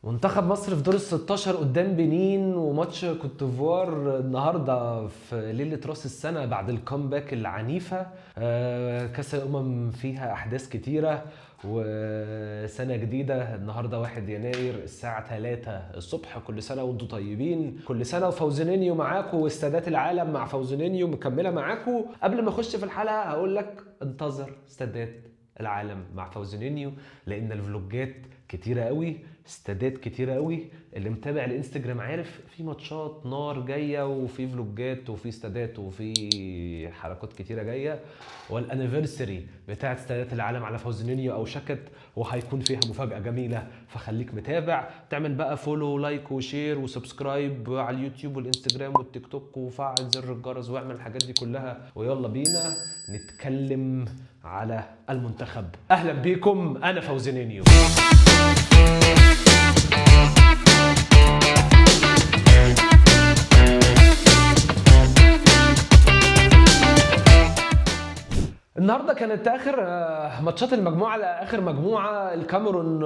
منتخب مصر في دور ال 16 قدام بنين، وماتش كوت ديفوار النهارده في ليله راس السنه بعد الكامباك العنيفه. كاس الامم فيها احداث كتيره وسنه جديده. النهارده 1 يناير الساعه 3 الصبح. كل سنه وانتم طيبين، كل سنه وفوزينينيو معاكم واستادات العالم مع فوزينينيو مكمله معاكم. قبل ما اخش في الحلقه هقول لك انتظر استادات العالم مع فوزينينيو، لان الفلوجات كتيره قوي، استادات كتيره قوي. اللي متابع الانستجرام عارف في ماتشات نار جايه، وفي فلوجات، وفي استادات، وفي حركات كتيره جايه. والانيفرساري بتاعت استادات العالم على فوزينينيو او شكت، وهيكون فيها مفاجاه جميله، فخليك متابع. تعمل بقى فولو ولايك وشير وسبسكرايب على اليوتيوب والانستجرام والتيك توك، وفعل زر الجرس واعمل الحاجات دي كلها. ويلا بينا نتكلم على المنتخب. اهلا بيكم، انا فوزينينيو. النهارده كانت اخر ماتشات المجموعه، اخر مجموعه. الكاميرون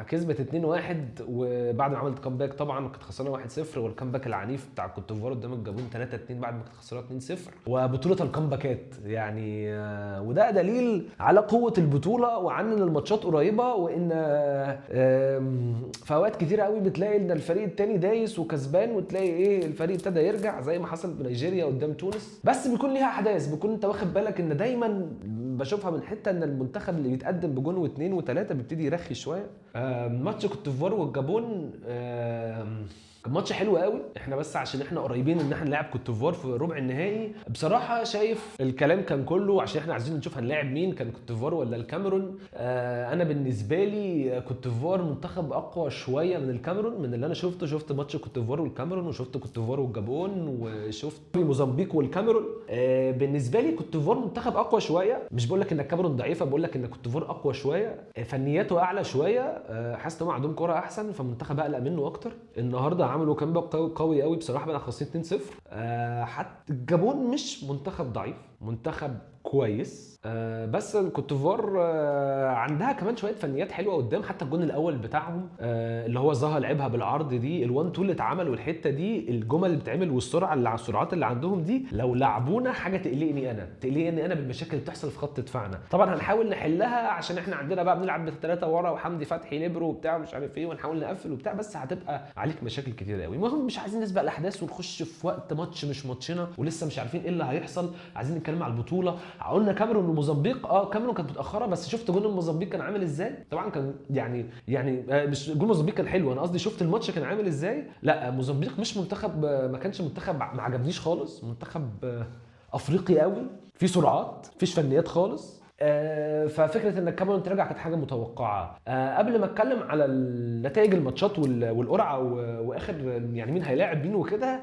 كسبت 2-1، وبعد ما عملت كامباك طبعا كانت خسرانه 1-0، والكامباك العنيف بتاع كوت ديفوار قدام الجابون 3-2 بعد ما كانت خسرانه 2-0. وبطوله الكامباكات يعني، وده دليل على قوه البطوله وعن ان الماتشات قريبه، وان في اوقات كتير قوي بتلاقي ان الفريق الثاني دايس وكسبان، وتلاقي ايه الفريق ابتدى يرجع زي ما حصل بنيجيريا قدام تونس. بس بيكون ليها احداث، بيكون انت واخد بالك ان دايما بشوفها من حته ان المنتخب اللي بيتقدم بجون واثنين وثلاثه بيبتدي يرخي شويه. ماتش كوت ديفوار والجابون كان ماتش حلو قوي. احنا بس عشان احنا قريبين ان احنا نلعب كوت ديفوار في ربع النهائي. بصراحه شايف الكلام كان كله عشان احنا عايزين نشوف هنلاعب مين، كان كوت ديفوار ولا الكاميرون. انا بالنسبه لي كوت ديفوار منتخب اقوى شويه من الكاميرون. من اللي انا شفت ماتش كوت ديفوار والكاميرون، وشفت كوت ديفوار والجابون، وشفت موزمبيق والكاميرون. بالنسبه لي كوت ديفوار منتخب اقوى شويه. مش بقول لك ان الكاميرون ضعيفه، بقول لك ان كوت ديفوار اقوى شويه، فنياته اعلى شويه. حاسس ان هم عندهم كره احسن، فمنتخب اقلق منه اكتر. النهارده عملوا كامباك قوي قوي بصراحه، بقى خاصين 2-0. حتى الجابون مش منتخب ضعيف، منتخب كويس. بس الكوت ديفوار عندها كمان شويه فنيات حلوه قدام. حتى الجون الاول بتاعهم اللي هو ظهر لعبها بالعرض دي، ال1 2 اللي اتعمل، والحته دي الجمل اللي بتتعمل والسرعه اللي على السرعات اللي عندهم دي، لو لعبونا حاجه تقلقني انا بالمشاكل اللي بتحصل في خط دفاعنا. طبعا هنحاول نحلها عشان احنا عندنا بقى بنلعب بثلاثه ورا وحمدي فتحي ليبرو وبتاع مش عارف ايه، ونحاول نقفل وبتاع، بس هتبقى عليك مشاكل كتير قوي. المهم مش عايزين نسبق الاحداث ونخش في وقت ماتش مش ماتشنا ولسه مش عارفين ايه اللي هيحصل. عايزين نتكلم على البطوله. قلنا كاميرون وموزمبيق. كاميرون كانت متاخره، بس شفت جون الموزمبيق كان عامل ازاي. طبعا كان يعني مش جون موزمبيق كان حلو، انا قصدي شفت الماتش كان عامل ازاي. لا موزمبيق مش منتخب، ما كانش منتخب، ما عجبنيش خالص. منتخب افريقي قوي، في سرعات، فيش فنيات خالص. ففكره ان الكاميرون ترجع كانت حاجه متوقعه. قبل ما اتكلم على نتائج الماتشات والقرعه واخر يعني مين هيلاعب مين وكده،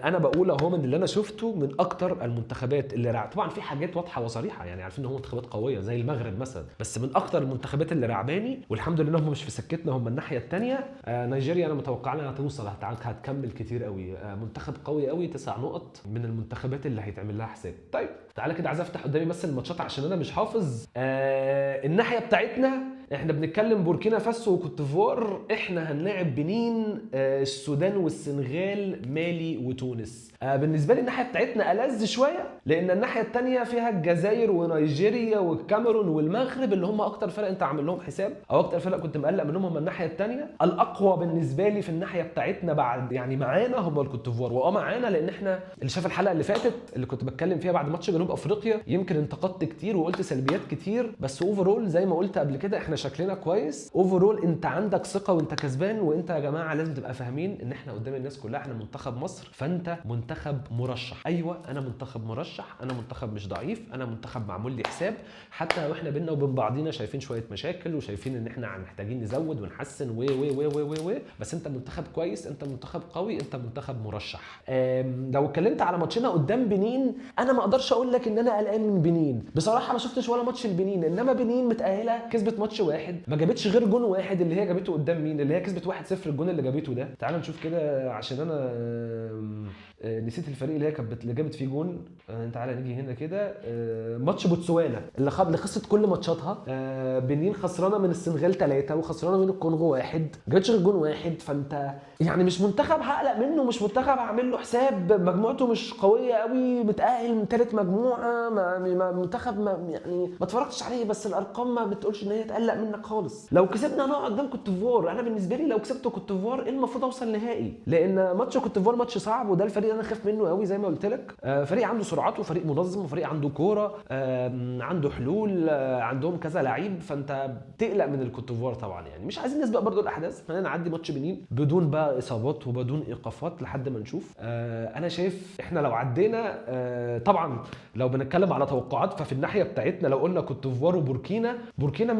انا بقول اهو من اللي انا شفته من اكتر المنتخبات اللي طبعا في حاجات واضحه وصريحه، يعني عارفين ان هم منتخبات قويه زي المغرب مثلا، بس من اكتر المنتخبات اللي رعباني والحمد لله هم مش في سكتنا، هم الناحيه الثانيه. نيجيريا انا متوقع انها هتوصل، هتكمل كتير قوي. منتخب قوي قوي، 9 نقط من المنتخبات اللي هيتعمل لها حساب. طيب تعالى كده، عايز افتح قدامي بس الماتشات عشان انا مش حافظ. الناحيه بتاعتنا احنا بنتكلم بوركينا فاسو وكوت ديفوار. احنا هنلاعب بنين، السودان والسنغال، مالي وتونس. بالنسبه لي الناحيه بتاعتنا ألذ شويه، لان الناحيه الثانيه فيها الجزائر ونيجيريا والكاميرون والمغرب، اللي هم اكتر فرق انت عامل لهم حساب، او اكتر فرق كنت مقلق منهم هم الناحيه الثانيه. الاقوى بالنسبه لي في الناحيه بتاعتنا بعد يعني معانا هم الكوت ديفوار، معانا لان احنا اللي شاف الحلقه اللي فاتت اللي كنت بتكلم فيها بعد ماتش جنوب افريقيا، يمكن انتقدت كتير وقلت سلبيات كتير، بس اوفرول زي ما قلت قبل كده احنا شكلنا كويس. اوفرول انت عندك ثقه وانت كسبان، وانت يا جماعه لازم تبقى فاهمين ان احنا قدام الناس كلها احنا منتخب مصر، فانت منتخب مرشح. ايوه انا منتخب مرشح، انا منتخب مش ضعيف، انا منتخب معمول لي حساب. حتى لو احنا بينا وبين بعضينا شايفين شويه مشاكل وشايفين ان احنا محتاجين نزود ونحسن و بس انت منتخب كويس، انت منتخب قوي، انت منتخب مرشح. لو اتكلمت على ماتشنا قدام بنين، انا ما اقدرش اقول لك ان انا قلقان من بنين بصراحه. ما شفتش ولا ماتش البنين، انما بنين متاهله كسبت ماتش واحد ما جابتش غير جون واحد اللي هي جابته قدام مين، اللي هي كسبت 1-0 الجون اللي جابته ده. تعال نشوف كده عشان انا نسيت الفريق اللي هي كانت اللي جابت فيه جون. تعالى نيجي هنا كده. ماتش بوتسوانا اللي خسرت كل ماتشاتها. بنين خسرانه من السنغال 3 وخسرانه من الكونغو 1، ما جابتش غير جون واحد. فانت يعني مش منتخب هقلق منه، مش منتخب هعمل له حساب، مجموعته مش قويه قوي، متاهل من ثالث مجموعه، منتخب يعني ما اتفرجتش عليه، بس الارقام ما بتقولش ان هي تقلق منك خالص. لو كسبنا هنقعد قدام كوت ديفوار. انا بالنسبه لي لو كسبت كوت ديفوار المفروض اوصل نهائي، لان ماتش كوت ديفوار ماتش صعب، وده الفريق انا خايف منه قوي زي ما قلت لك. فريق عنده سرعات وفريق منظم وفريق عنده كوره، عنده حلول، عندهم كذا لعيب، فانت بتقلق من الكوت ديفوار طبعا. يعني مش عايزين نسبق برضو الاحداث، خلينا نعدي ماتش بنين بدون بقى اصابات وبدون ايقافات لحد ما نشوف. انا شايف احنا لو عدينا طبعا لو بنتكلم على توقعات ففي الناحيه بتاعتنا لو قلنا كوت ديفوار وبوركينا، بوركينا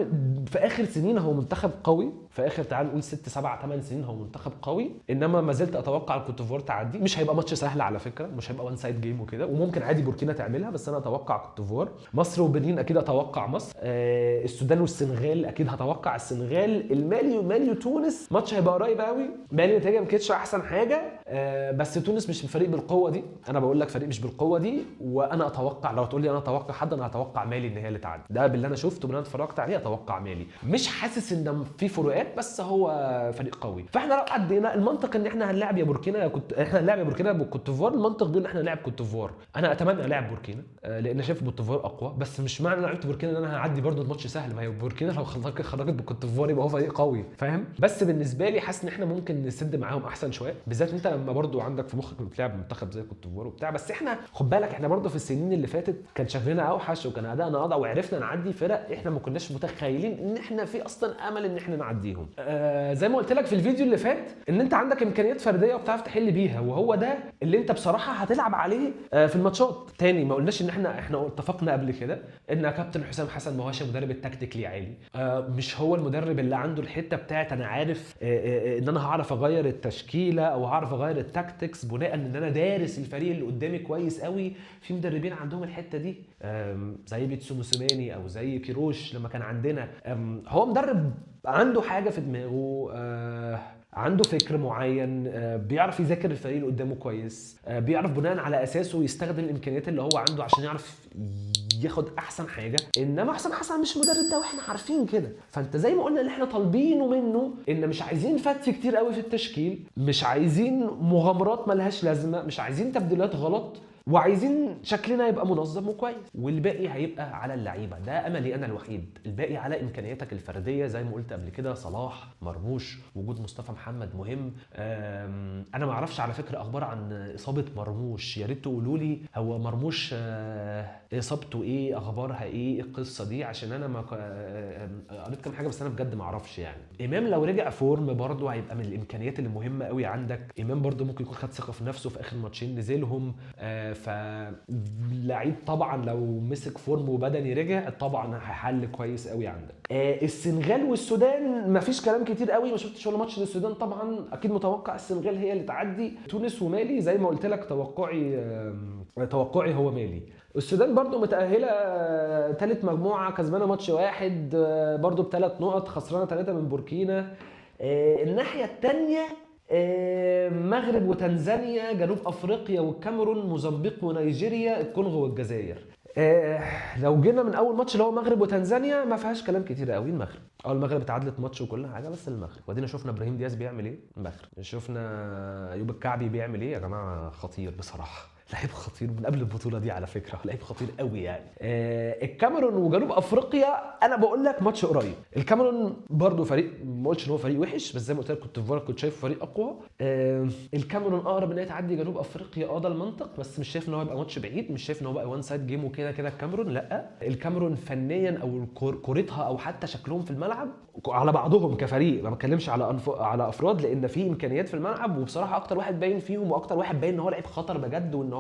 في اخر سنين هو منتخب قوي، في اخر تعال نقول 6 7 8 سنين هو منتخب قوي، انما ما زلت اتوقع الكوت ديفوار تعدي. مش هيبقى ماتش سهل على فكره، مش هيبقى وان سايد جيم وكده، وممكن عادي بوركينا تعملها، بس انا اتوقع كوت ديفوار. مصر وبنين اكيد اتوقع مصر. السودان والسنغال اكيد هتوقع السنغال. المالي وتونس ماتش هيبقى قريب قوي. مالي نتيجه ما كانتش احسن حاجه، بس تونس مش فريق بالقوه دي، انا بقول لك فريق مش بالقوه دي. وانا اتوقع لو تقول لي انا اتوقع حد، انا اتوقع مالي ان هي اللي تعدي. ده باللي انا شفته باللي انا اتفرجت عليه اتوقع مالي. مش حاسس ان في فروقات، بس هو فريق قوي. فاحنا لو عدينا المنطق ان احنا هنلاعب يا بوركينا احنا هنلاعب يا بوركينا بكوت ديفوار، المنطق بيقول ان احنا هنلاعب كوت ديفوار. انا اتمنى العب بوركينا لان شايف كوت ديفوار اقوى، بس مش معنى ان لعبت بوركينا ان انا هعدي برده الماتش سهل. ما هي بوركينا لو خرجت بكوت ديفوار يبقى هو فريق قوي، فاهم؟ بس بالنسبه لي حاسس ان احنا ممكن نسد معاهم احسن شويه، بالذات انت لما برده عندك في مخك بتلعب منتخب زي كوت ديفوار وبتاع. بس احنا خد بالك احنا برده في السنين اللي فاتت كان شكلنا اوحش وكان ادائنا اضعف، وعرفنا نعدي فرق احنا ما كناش متخيلين ان احنا في اصلا امل ان احنا نعديهم. زي ما قلت لك في الفيديو اللي فات ان انت عندك امكانيات فرديه وبتعرف تحل بيها، وهو ده اللي انت بصراحه هتلعب عليه في الماتشات. تاني ما قلناش ان احنا اتفقنا قبل كده ان كابتن حسام حسن ما هوش مدرب التكتيكلي عالي، مش هو المدرب اللي عنده الحته بتاعت انا عارف ان انا هعرف اغير التشكيله او هعرف اغير التاكتكس بناء ان انا دارس الفريق اللي قدامي كويس قوي. في مدربين عندهم الحته دي زي بيتسو موسيماني او زي كيروش لما كان عندنا. هو مدرب عنده حاجه في دماغه، عنده فكر معين، بيعرف يذاكر الفريق اللي قدامه كويس، بيعرف بناء على اساسه يستخدم الامكانيات اللي هو عنده عشان يعرف ياخد احسن حاجه. انما حسام حسن مش مدرب ده واحنا عارفين كده. فانت زي ما قلنا اللي احنا طالبينه منه ان مش عايزين فتح كتير قوي في التشكيل، مش عايزين مغامرات ملهاش لازمه، مش عايزين تبديلات غلط، وعايزين شكلنا يبقى منظم وكويس، والباقي هيبقى على اللعيبه. ده املي انا الوحيد، الباقي على امكانياتك الفرديه زي ما قلت قبل كده. صلاح، مرموش، وجود مصطفى محمد مهم. انا ما اعرفش على فكره اخبار عن اصابه مرموش، يا ريت تقولوا لي هو مرموش اصابته ايه، اخبارها ايه القصه دي، عشان انا ما قريت كام حاجه بس انا بجد ما اعرفش. يعني امام لو رجع فورم برده هيبقى من الامكانيات اللي مهمه قوي عندك. امام برده ممكن يكون خد ثقه في نفسه في اخر ماتشين نزلهم، فلعيب طبعا لو مسك فورم وبدني رجع طبعا هيحل كويس قوي عندك. السنغال والسودان مفيش كلام كتير قوي، ما شفتش ولا ماتش للسودان طبعا، اكيد متوقع السنغال هي اللي تعدي. تونس ومالي زي ما قلت لك توقعي هو مالي. السودان برضو متأهلة ثالث مجموعة، كسبانة ماتش واحد برضو ب3 نقط، خسرانة 3 من بوركينا. الناحية الثانية مغرب وتنزانيا، جنوب افريقيا والكاميرون، موزمبيق ونيجيريا، الكونغو والجزائر. لو جينا من اول ماتش اللي هو مغرب وتنزانيا ما فيهاش كلام كتير قوي. المغرب اتعادلت ماتش وكل حاجه، بس المغرب ودينا شفنا ابراهيم دياز بيعمل ايه، المغرب شفنا ايوب الكعبي بيعمل ايه. يا جماعه خطير بصراحه، لعيب خطير من قبل البطوله دي على فكره، لعيب خطير قوي يعني. الكاميرون وجنوب افريقيا انا بقول لك ماتش قريب. الكاميرون برضو فريق ما قلتش ان هو فريق وحش، بس زي ما قلت لك كنت شايفه فريق اقوى. الكاميرون اقرب ان هي تعدي جنوب افريقيا، ده المنطق، بس مش شايف ان هو يبقى ماتش بعيد، مش شايف ان هو بقى وان سايد جيم وكده الكاميرون. لا، الكاميرون فنيا او كورتها او حتى شكلهم في الملعب على بعضهم كفريق، ما بتكلمش على افراد، لان في امكانيات في الملعب، وبصراحه اكتر واحد باين فيهم واكتر واحد باين ان هو لعيب خطر بجد، وان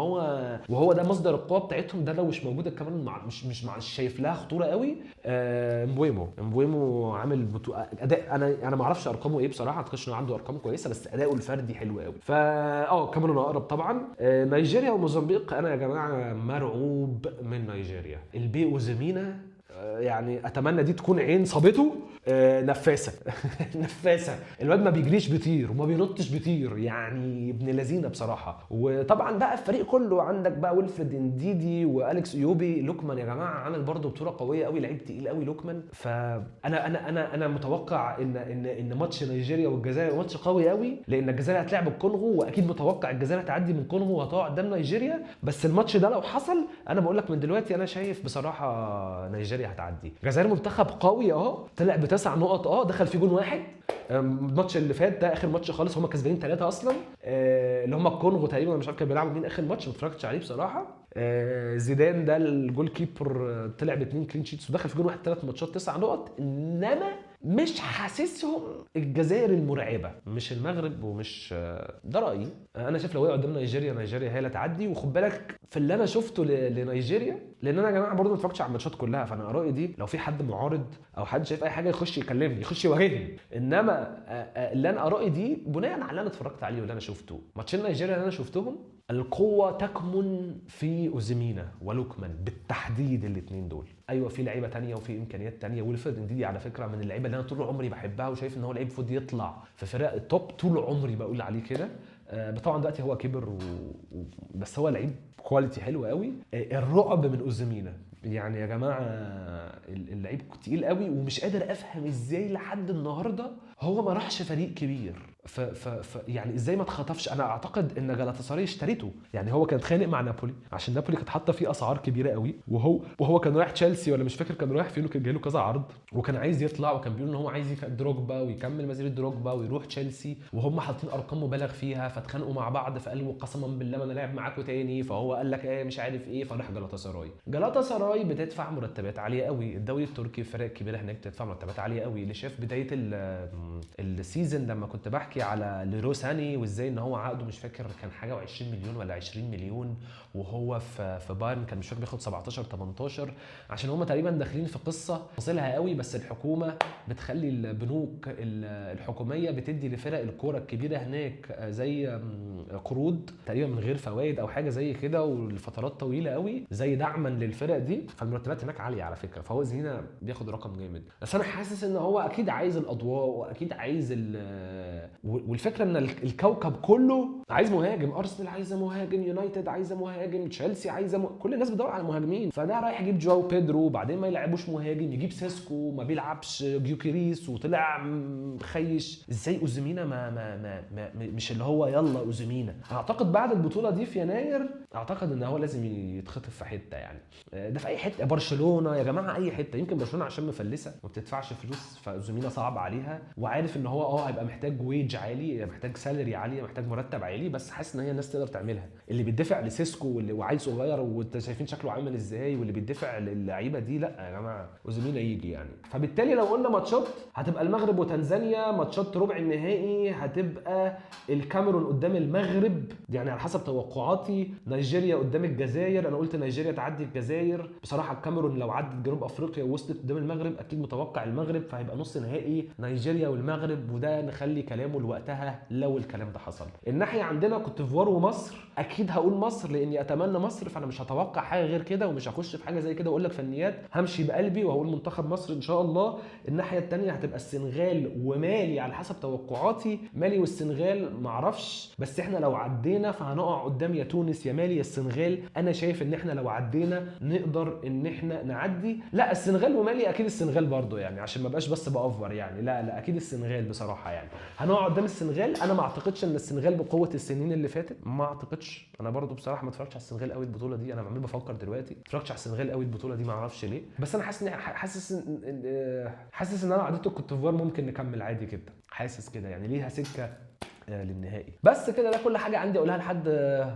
وهو ده مصدر القوه بتاعتهم. ده لو مش موجود الكاميرون مش شايف لها خطوره قوي. مبويمو عامل اداء، انا ما اعرفش ارقامه ايه بصراحه، ما اعتقدش انه عنده ارقام كويسه، بس اداؤه الفردي حلو قوي. الكاميرون اقرب طبعا. نيجيريا وموزمبيق، انا يا جماعه مرعوب من نيجيريا. البي وزمينا يعني اتمنى دي تكون عين صابته نفاسه نفاسه. الواد ما بيجريش بيطير وما بينطش بيطير، يعني ابن لذينه بصراحه. وطبعا بقى الفريق كله عندك بقى ويلفريد انديدي واليكس ايوبي. لوكمان يا جماعه عامل برده بطوله قويه قوي، لعيب تقيل قوي لوكمان. فانا انا متوقع ان ماتش نيجيريا والجزائر ماتش قوي قوي، لان الجزائر هتلعب الكونغو، واكيد متوقع الجزائر هتعدي من الكونغو وهتقع قدام نيجيريا. بس الماتش ده لو حصل انا بقول لك من دلوقتي انا شايف بصراحه نيجيريا هتعدي. الجزائر منتخب قوي طلع ب9 نقط، دخل فيه جون واحد. الماتش اللي فات ده اخر ماتش خالص هم كسبانين 3 اصلا، اللي هم الكونغو تقريبا. مش عارف كانوا بيلعبوا مين اخر ماتش، ما اتفرجتش عليه بصراحه. زيدان ده الجول كيبر طلع ب2 كلين شيتس ودخل في جون واحد 3 ماتشات 9 نقط. انما مش حاسسهم الجزائر المرعبه، مش المغرب ومش ده رايي. انا شايف لو وقعوا قدام نيجيريا هي اللي تعدي. وخد بالك في اللي انا شفته لنيجيريا، لان انا يا جماعه برضه ما اتفرجتش على الماتشات كلها، فانا ارائي دي لو في حد معارض او حد شايف اي حاجه يخش يكلمني، يخش يواجهني. انما اللي انا ارائي دي بناء على اللي انا اتفرجت عليه واللي انا شفته. ماتشين نيجيريا اللي انا شفتهم القوه تكمن في اوزيمينا ولوكمان بالتحديد. الاثنين دول ايوه في لعيبه تانية وفي امكانيات تانية. ويلفريد انديدي على فكره من اللعيبه اللي انا طول عمري بحبها وشايف ان هو لعيب فود يطلع في فرق التوب، طول عمري بقول عليه كده. طبعا دلوقتي هو كبر بس هو لعيب كواليتي حلو قوي. الرعب من اوزيمينا يعني يا جماعه، اللعيب تقيل قوي، ومش قادر افهم ازاي لحد النهارده هو ما راحش فريق كبير. يعني ازاي ما اتخطفش. انا اعتقد ان جالاتا اشتريته، يعني هو كان اتخانق مع نابولي عشان نابولي كانت حاطه فيه اسعار كبيره قوي، وهو كان رايح تشيلسي ولا مش فاكر كان رايح فين، وكان جاي له كذا عرض وكان عايز يطلع، وكان بيقول ان هو عايز دروجبا ويكمل مسيره دروجبا ويروح تشيلسي، وهم حاطين ارقام مبالغ فيها. فاتخانقوا مع بعض فقالوا قسما بالله ما انا لاعب معاكم تاني. فهو قال لك مش عارف ايه، فراح جالاتا سراي بتدفع مرتبات عاليه قوي. الدوري التركي فرق كبيره هناك بتدفع مرتبات عاليه قوي. اللي شاف بدايه السيزون لما كنت بحكي على ليرو ساني وازاي ان هو عقده مش فاكر كان حاجه و20 مليون ولا 20 مليون، وهو في بايرن كان مش فاكر بياخد 17 18، عشان هم تقريبا داخلين في قصه فاصلها قوي. بس الحكومه بتخلي البنوك الحكوميه بتدي لفرق الكوره الكبيره هناك زي قروض تقريبا من غير فوائد او حاجه زي كده، ولفترات طويله قوي زي دعما للفرق دي. فالمرتبات هناك عاليه على فكره، فهو هنا بياخد رقم جامد. بس انا حاسس ان هو اكيد عايز الاضواء واكيد عايز والفكره ان الكوكب كله عايز مهاجم. ارسنال عايزه مهاجم، يونايتد عايزه مهاجم، تشيلسي عايزه كل الناس بتدور على مهاجمين. فده رايح يجيب جواو بيدرو وبعدين ما يلعبوش مهاجم، يجيب سيسكو ما بيلعبش، جيوكيريس وطلع خيش. ازاي اوزيمينا ما مش اللي هو يلا اوزيمينا. اعتقد بعد البطوله دي في يناير اعتقد ان هو لازم يتخطف في حته، يعني ده في اي حته، برشلونه يا جماعه اي حته. يمكن برشلونه عشان مفلسه وما بتدفعش فلوس فزميله صعب عليها، وعارف ان هو هيبقى محتاج ويج عالي، محتاج سالري عاليه، محتاج مرتب عالي. بس حاسس ان هي الناس تقدر تعملها. اللي بيدفع لسيسكو وعيل صغير وانت شايفين شكله عامل ازاي، واللي بيدفع للعيبه دي، لا يا جماعه وزميله يجي يعني. فبالتالي لو قلنا ماتشات هتبقى المغرب وتنزانيا، ماتشات ربع النهائي هتبقى الكاميرون قدام المغرب يعني على حسب توقعاتي، نيجيريا قدام الجزائر. انا قلت نيجيريا تعدي الجزائر بصراحه. الكاميرون لو عدت جنوب افريقيا ووصلت قدام المغرب اكيد متوقع المغرب، فهيبقى نص نهائي نيجيريا والمغرب، وده نخلي كلامه لوقتها لو الكلام ده حصل. الناحيه عندنا كوت ديفوار ومصر، اكيد هقول مصر لاني اتمنى مصر، فانا مش هتوقع حاجه غير كده ومش هخش في حاجه زي كده واقول لك فنيات، همشي بقلبي وهقول منتخب مصر ان شاء الله. الناحيه الثانيه هتبقى السنغال ومالي على حسب توقعاتي. مالي والسنغال معرفش، بس احنا لو عدينا فهنقع قدام يا تونس يا مالي يا السنغال. انا شايف ان احنا لو عدينا نقدر ان احنا نعدي. لا السنغال ومالي اكيد السنغال برضو يعني، عشان ما بقاش بس بأوفر يعني. لا اكيد السنغال بصراحه يعني هنقع قدام السنغال. انا ما اعتقدش ان السنغال بقوه السنين اللي فاتت، ما اعتقدش. انا برضو بصراحه ما اتفرجتش على السنغال قوي البطوله دي، انا عمال بفكر دلوقتي ما اتفرجتش على السنغال قوي البطوله دي، ما اعرفش ليه. بس انا حاسس ان انا عديت الكوت ديفوار ممكن نكمل عادي جدا، حاسس كده يعني ليها سكه للنهائي. بس كده ده كل حاجه عندي اقولها لحد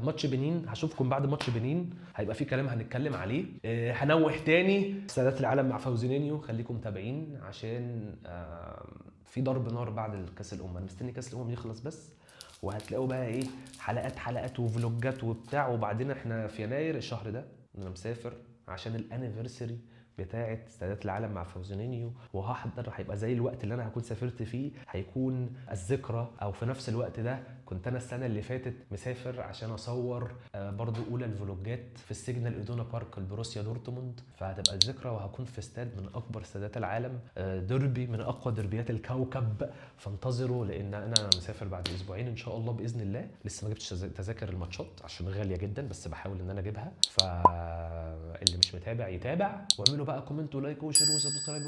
ماتش بنين. هشوفكم بعد ماتش بنين، هيبقى في كلام هنتكلم عليه. هنوه تاني سادات العالم مع فوزينينيو، خليكم متابعين عشان في ضرب نار بعد الكاس الامم. انا مستني كاس الامم يخلص بس، وهتلاقوا بقى حلقات وفلوجات وبتاع. وبعدين احنا في يناير الشهر ده انا مسافر عشان الانيفرساري بتاعه سادات العالم مع فوزينينيو، وهحضر. هيبقى زي الوقت اللي انا هكون سافرت فيه، هيكون الذكرى او في نفس الوقت ده كنت انا السنه اللي فاتت مسافر عشان اصور برضو اولى الفلوجات في السيجنال ايدونا بارك البروسيا دورتموند، فهتبقى الذكرى وهكون في استاد من اكبر استادات العالم، ديربي من اقوى ديربيات الكوكب، فانتظروا لان انا مسافر بعد اسبوعين ان شاء الله باذن الله. لسه ما جبتش تذاكر الماتشات عشان غاليه جدا، بس بحاول ان انا اجيبها، فاللي مش متابع يتابع، واعملوا بقى كومنت ولايك وشير وسبسكرايب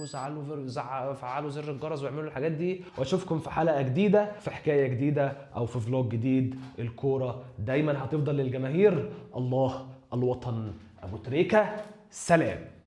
وفعلوا زر الجرس واعملوا الحاجات دي، واشوفكم في حلقه جديده في حكايه جديده او في فلوج جديد. الكوره دايما هتفضل للجماهير. الله، الوطن، ابو تريكه، سلام.